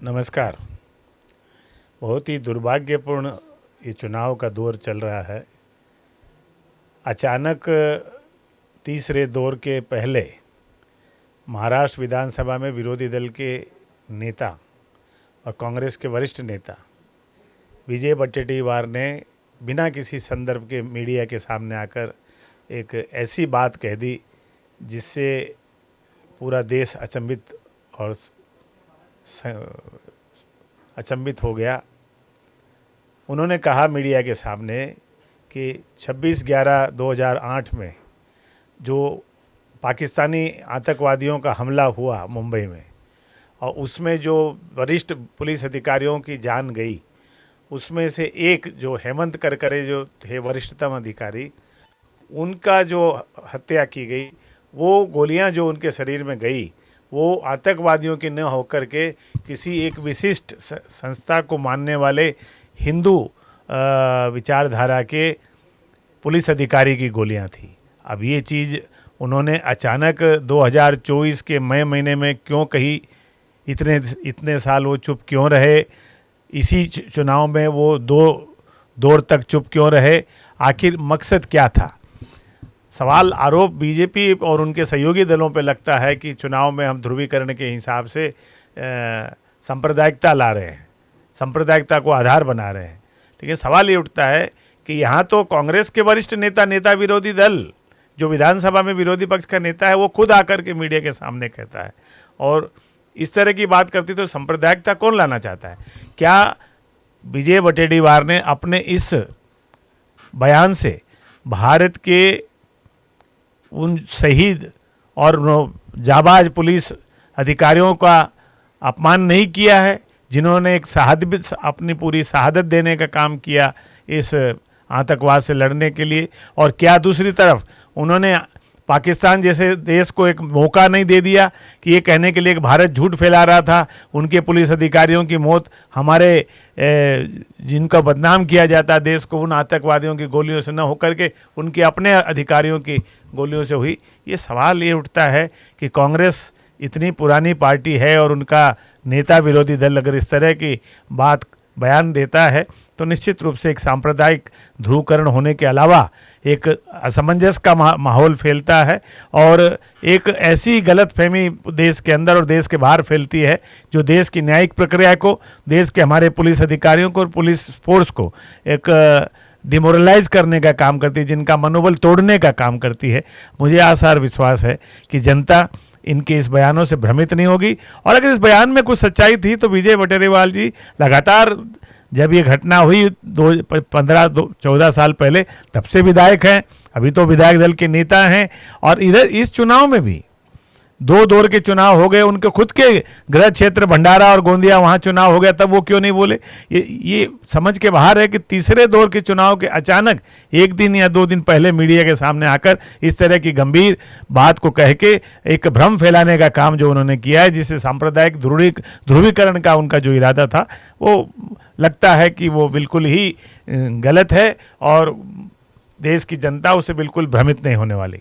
नमस्कार। बहुत ही दुर्भाग्यपूर्ण ये चुनाव का दौर चल रहा है। अचानक तीसरे दौर के पहले महाराष्ट्र विधानसभा में विरोधी दल के नेता और कांग्रेस के वरिष्ठ नेता विजय वडेट्टीवार ने बिना किसी संदर्भ के मीडिया के सामने आकर एक ऐसी बात कह दी जिससे पूरा देश अचंभित हो गया। उन्होंने कहा मीडिया के सामने कि 26/11/2008 में जो पाकिस्तानी आतंकवादियों का हमला हुआ मुंबई में और उसमें जो वरिष्ठ पुलिस अधिकारियों की जान गई, उसमें से एक जो हेमंत करकरे जो थे वरिष्ठतम अधिकारी, उनका जो हत्या की गई, वो गोलियां जो उनके शरीर में गई वो आतंकवादियों की न होकर के किसी एक विशिष्ट संस्था को मानने वाले हिंदू विचारधारा के पुलिस अधिकारी की गोलियां थी। अब ये चीज़ उन्होंने अचानक 2024 के मई महीने में क्यों कही, इतने साल वो चुप क्यों रहे, इसी चुनाव में वो दौर तक चुप क्यों रहे, आखिर मकसद क्या था? सवाल आरोप बीजेपी और उनके सहयोगी दलों पर लगता है कि चुनाव में हम ध्रुवीकरण के हिसाब से सांप्रदायिकता ला रहे हैं, सांप्रदायिकता को आधार बना रहे हैं। लेकिन सवाल ये उठता है कि यहाँ तो कांग्रेस के वरिष्ठ नेता विरोधी दल जो विधानसभा में विरोधी पक्ष का नेता है वो खुद आकर के मीडिया के सामने कहता है और इस तरह की बात करती, तो सांप्रदायिकता कौन लाना चाहता है? क्या विजय वडेट्टीवार ने अपने इस बयान से भारत के उन शहीद और जाबाज पुलिस अधिकारियों का अपमान नहीं किया है जिन्होंने एक शहादत, अपनी पूरी शहादत देने का काम किया इस आतंकवाद से लड़ने के लिए? और क्या दूसरी तरफ उन्होंने पाकिस्तान जैसे देश को एक मौका नहीं दे दिया कि ये कहने के लिए कि भारत झूठ फैला रहा था, उनके पुलिस अधिकारियों की मौत हमारे जिनका बदनाम किया जाता है देश को, उन आतंकवादियों की गोलियों से न होकर के उनके अपने अधिकारियों की गोलियों से हुई? ये सवाल ये उठता है कि कांग्रेस इतनी पुरानी पार्टी है और उनका नेता विरोधी दल अगर इस तरह की बात बयान देता है तो निश्चित रूप से एक सांप्रदायिक ध्रुवीकरण होने के अलावा एक असमंजस का माहौल फैलता है और एक ऐसी गलतफहमी देश के अंदर और देश के बाहर फैलती है जो देश की न्यायिक प्रक्रिया को, देश के हमारे पुलिस अधिकारियों को और पुलिस फोर्स को एक डिमोरलाइज करने का काम करती है, जिनका मनोबल तोड़ने का काम करती है। मुझे आशा और विश्वास है कि जनता इनके इस बयानों से भ्रमित नहीं होगी और अगर इस बयान में कुछ सच्चाई थी तो विजय वडेट्टीवार जी लगातार जब ये घटना हुई 15-14 साल पहले तब से विधायक हैं, अभी तो विधायक दल के नेता हैं और इधर इस चुनाव में भी 2 दौर के चुनाव हो गए, उनके खुद के गृह क्षेत्र भंडारा और गोंदिया वहाँ चुनाव हो गया, तब वो क्यों नहीं बोले? ये समझ के बाहर है कि तीसरे दौर के चुनाव के अचानक 1 दिन या 2 दिन पहले मीडिया के सामने आकर इस तरह की गंभीर बात को कह के एक भ्रम फैलाने का काम जो उन्होंने किया है, जिससे सांप्रदायिक ध्रुवीकरण का उनका जो इरादा था वो लगता है कि वो बिल्कुल ही गलत है और देश की जनता उससे बिल्कुल भ्रमित नहीं होने वाली।